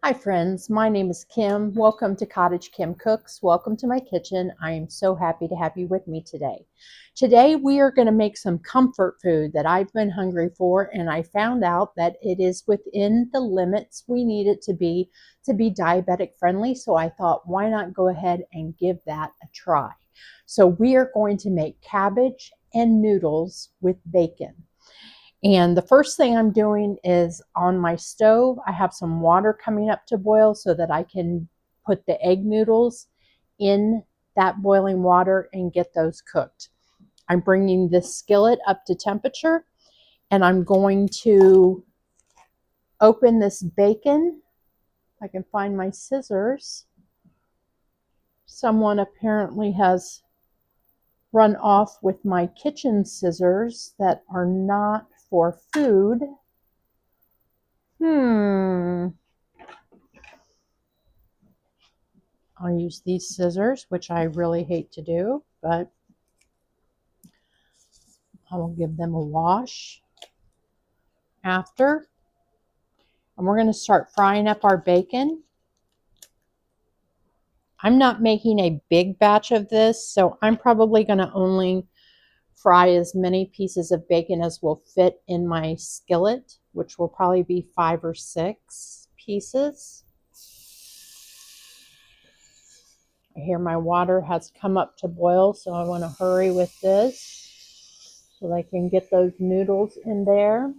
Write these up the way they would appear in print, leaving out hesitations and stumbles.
Hi friends, my name is Kim. Welcome to Cottage Kim Cooks. Welcome to my kitchen. I am so happy to have you with me today. Today we are going to make some comfort food that I've been hungry for, and I found out that it is within the limits we need it to be diabetic friendly. So I thought, why not go ahead and give that a try? So we are going to make cabbage and noodles with bacon. And the first thing I'm doing is on my stove, I have some water coming up to boil so that I can put the egg noodles in that boiling water and get those cooked. I'm bringing this skillet up to temperature, and I'm going to open this bacon. If I can find my scissors. Someone apparently has run off with my kitchen scissors that are not for food. I'll use these scissors, which I really hate to do, but I will give them a wash after. And we're going to start frying up our bacon. I'm not making a big batch of this, so I'm probably going to only fry as many pieces of bacon as will fit in my skillet, which will probably be 5 or 6 pieces. I hear my water has come up to boil, so I want to hurry with this so that I can get those noodles in there.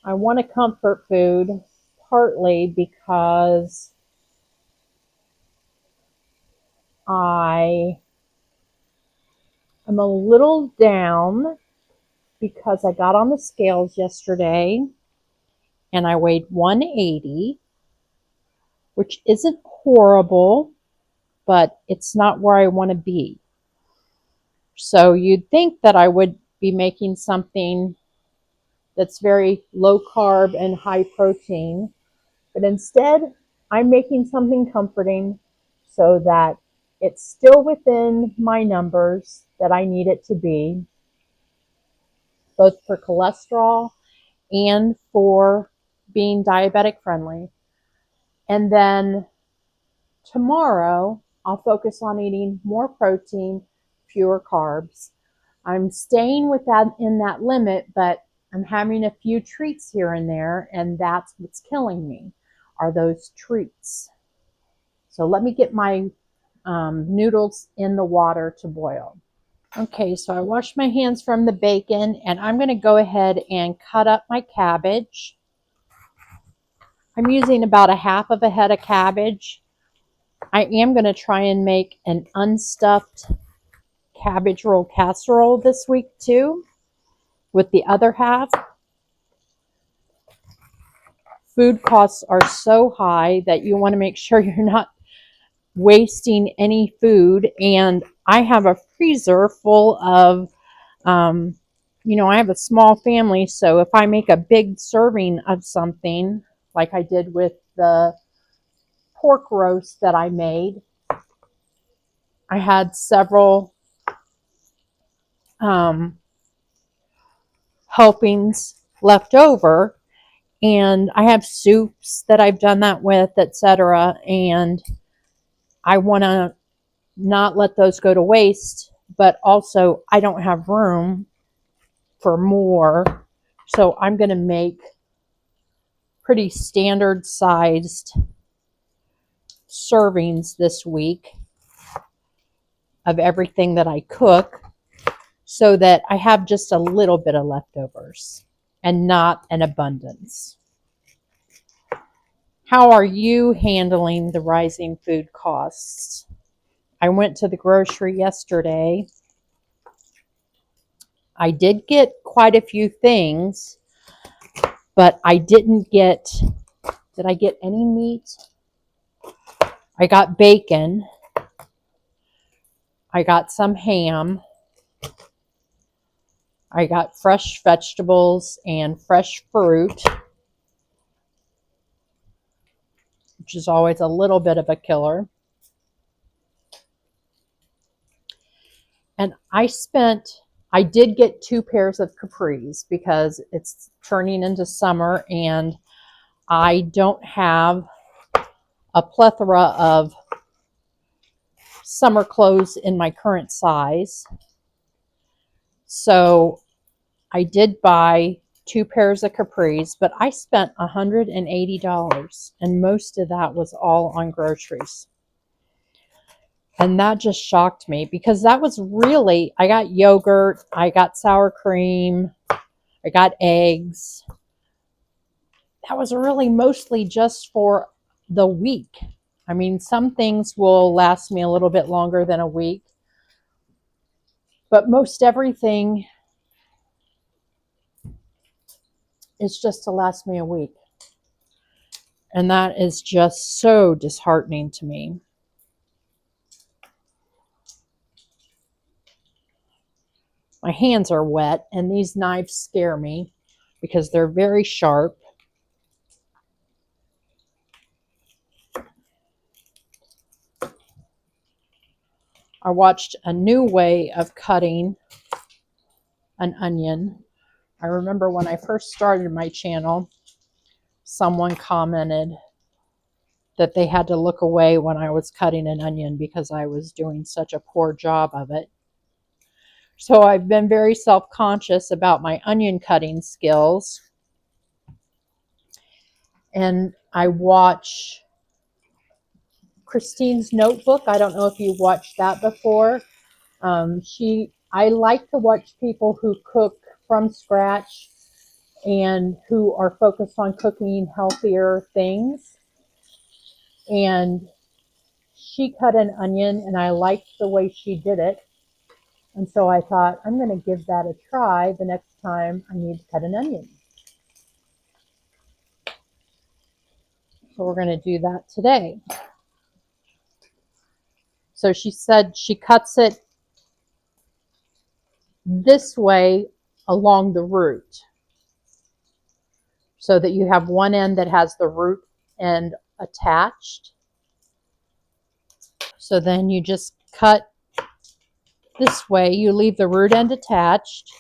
I want a comfort food partly because I am a little down because I got on the scales yesterday and I weighed 180, which isn't horrible, but it's not where I want to be. So you'd think that I would be making something that's very low carb and high protein, but instead I'm making something comforting so that it's still within my numbers that I need it to be, both for cholesterol and for being diabetic friendly. And then tomorrow, I'll focus on eating more protein, fewer carbs. I'm staying with that in that limit, but I'm having a few treats here and there, and that's what's killing me, are those treats. So let me get my noodles in the water to boil. Okay, so I washed my hands from the bacon, and I'm going to go ahead and cut up my cabbage. I'm using about a half of a head of cabbage. I am going to try and make an unstuffed cabbage roll casserole this week too, with the other half. Food costs are so high that you want to make sure you're not wasting any food. And I have a freezer full of, I have a small family, so if I make a big serving of something, like I did with the pork roast that I made, I had several helpings left over, and I have soups that I've done that with, etc. And I want to not let those go to waste, but also I don't have room for more, so I'm going to make pretty standard sized servings this week of everything that I cook, so that I have just a little bit of leftovers and not an abundance. How are you handling the rising food costs? I went to the grocery yesterday. I did get quite a few things, but I didn't get, did I get any meat? I got bacon. I got some ham. I got fresh vegetables and fresh fruit, which is always a little bit of a killer. And I spent I did get 2 pairs of capris because it's turning into summer and I don't have a plethora of summer clothes in my current size. So I did buy 2 pairs of capris, but I spent $180 and most of that was all on groceries. And that just shocked me because that was really, I got yogurt, I got sour cream, I got eggs. That was really mostly just for the week. I mean, some things will last me a little bit longer than a week, but most everything is just to last me a week. And that is just so disheartening to me. My hands are wet and these knives scare me because they're very sharp. I watched a new way of cutting an onion. I remember when I first started my channel, someone commented that they had to look away when I was cutting an onion because I was doing such a poor job of it. So I've been very self-conscious about my onion cutting skills. And I watch Christine's Notebook. I don't know if you've watched that before. I like to watch people who cook from scratch and who are focused on cooking healthier things. And she cut an onion and I liked the way she did it. And so I thought, I'm going to give that a try the next time I need to cut an onion. So we're going to do that today. So she said she cuts it this way along the root so that you have one end that has the root end attached. So then you just cut this way. You leave the root end attached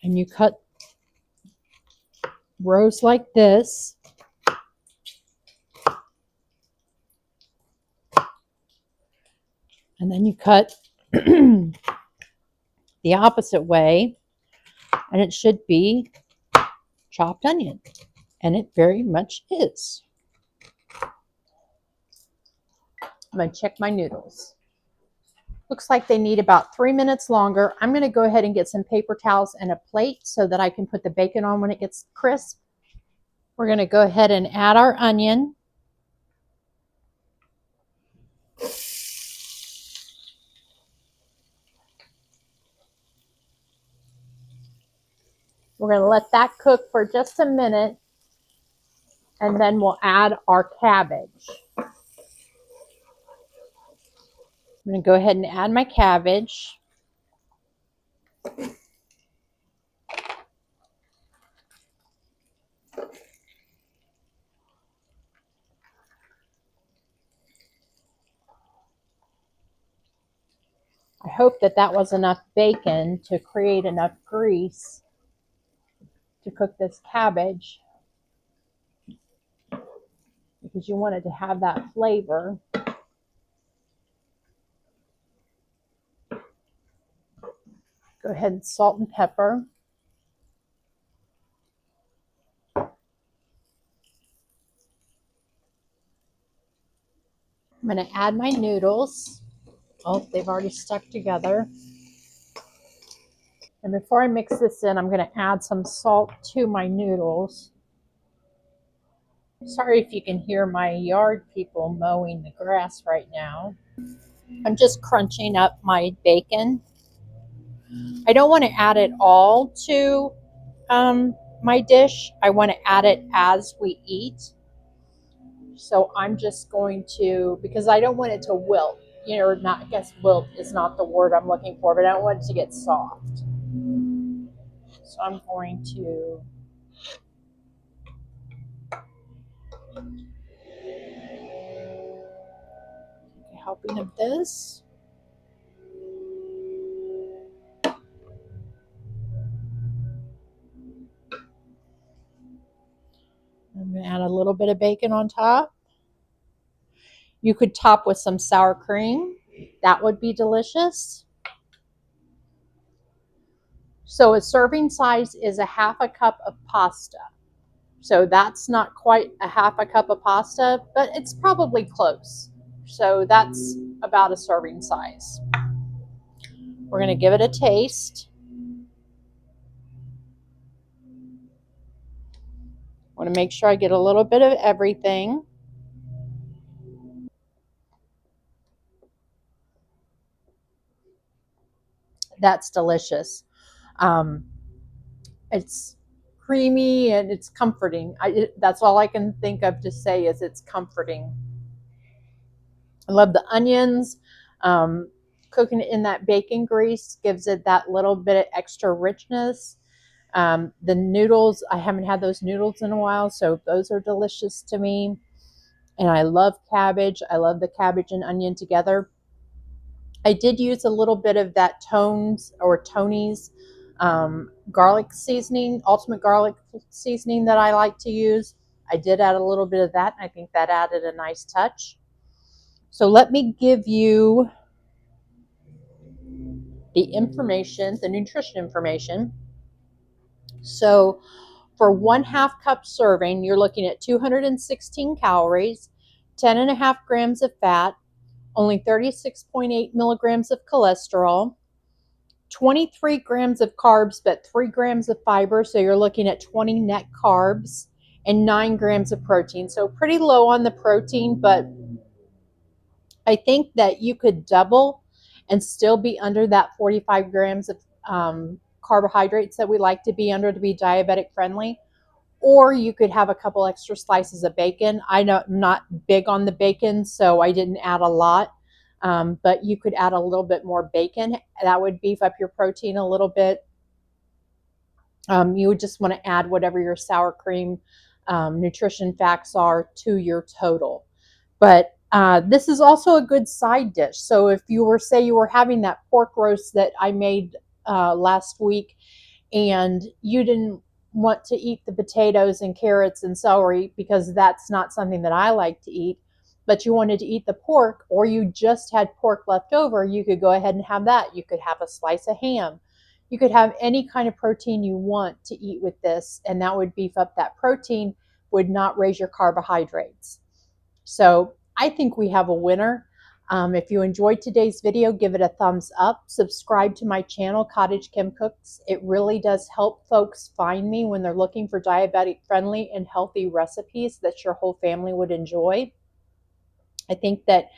and you cut rows like this. And then you cut the opposite way and it should be chopped onion. And it very much is. I'm going to check my noodles. Looks like they need about 3 minutes longer. I'm going to go ahead and get some paper towels and a plate so that I can put the bacon on when it gets crisp. We're going to go ahead and add our onion. We're going to let that cook for just a minute and then we'll add our cabbage. I'm going to go ahead and add my cabbage. I hope that that was enough bacon to create enough grease to cook this cabbage because you wanted to have that flavor. Go ahead and salt and pepper. I'm going to add my noodles. Oh, they've already stuck together. And before I mix this in, I'm going to add some salt to my noodles. Sorry if you can hear my yard people mowing the grass right now. I'm just crunching up my bacon. I don't want to add it all to my dish. I want to add it as we eat. So I'm just going to, because I don't want it to wilt. You know, not, I guess wilt is not the word I'm looking for, but I don't want it to get soft. So I'm going to take a helping of this. a little bit of bacon on top. You could top with some sour cream. That would be delicious. So a serving size is a half a cup of pasta. So that's not quite a half a cup of pasta, but it's probably close. So that's about a serving size. We're going to give it a taste. I want to make sure I get a little bit of everything. That's delicious. It's creamy and it's comforting. That's all I can think of to say is it's comforting. I love the onions. Cooking it in that bacon grease gives it that little bit of extra richness. The noodles, I haven't had those noodles in a while, so those are delicious to me. And I love cabbage. I love the cabbage and onion together. I did use a little bit of that Tony's garlic seasoning, ultimate garlic seasoning that I like to use. I did add a little bit of that, and I think that added a nice touch. So let me give you the information, the nutrition information. So for 1/2 cup serving, you're looking at 216 calories, 10.5 grams of fat, only 36.8 milligrams of cholesterol, 23 grams of carbs, but 3 grams of fiber. So you're looking at 20 net carbs and 9 grams of protein. So pretty low on the protein, but I think that you could double and still be under that 45 grams of carbohydrates that we like to be under to be diabetic friendly. Or you could have a couple extra slices of bacon. I'm not big on the bacon, so I didn't add a lot. But you could add a little bit more bacon. That would beef up your protein a little bit. You would just want to add whatever your sour cream nutrition facts are to your total. But this is also a good side dish. So if you were, say you were having that pork roast that I made last week and you didn't want to eat the potatoes and carrots and celery because that's not something that I like to eat, but you wanted to eat the pork, or you just had pork left over, you could go ahead and have that. You could have a slice of ham. You could have any kind of protein you want to eat with this, and that would beef up that protein, would not raise your carbohydrates. So I think we have a winner. If you enjoyed today's video, give it a thumbs up. Subscribe to my channel, Cottage Kim Cooks. It really does help folks find me when they're looking for diabetic friendly and healthy recipes that your whole family would enjoy. I think that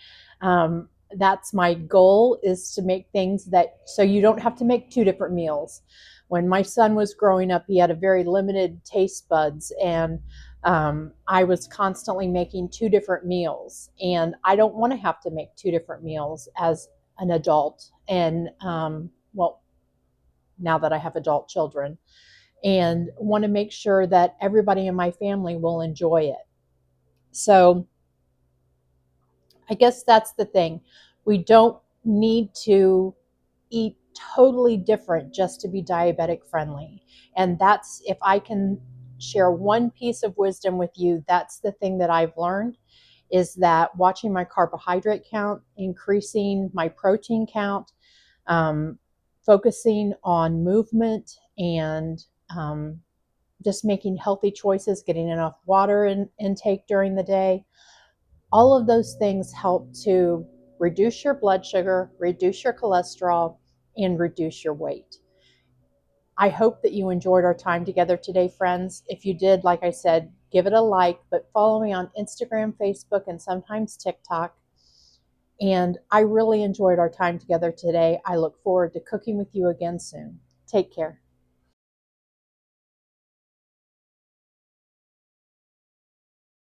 that's my goal, is to make things that, so you don't have to make 2 different meals. When my son was growing up, he had a very limited taste buds, and I was constantly making 2 different meals, and I don't want to have to make 2 different meals as an adult. And well, now that I have adult children, and want to make sure that everybody in my family will enjoy it. So I guess that's the thing. We don't need to eat totally different just to be diabetic friendly. And that's, if I can share one piece of wisdom with you, that's the thing that I've learned, is that watching my carbohydrate count, increasing my protein count, focusing on movement, and just making healthy choices, getting enough water intake during the day. All of those things help to reduce your blood sugar, reduce your cholesterol, and reduce your weight. I hope that you enjoyed our time together today, friends. If you did, like I said, give it a like, but follow me on Instagram, Facebook, and sometimes TikTok. And I really enjoyed our time together today. I look forward to cooking with you again soon. Take care.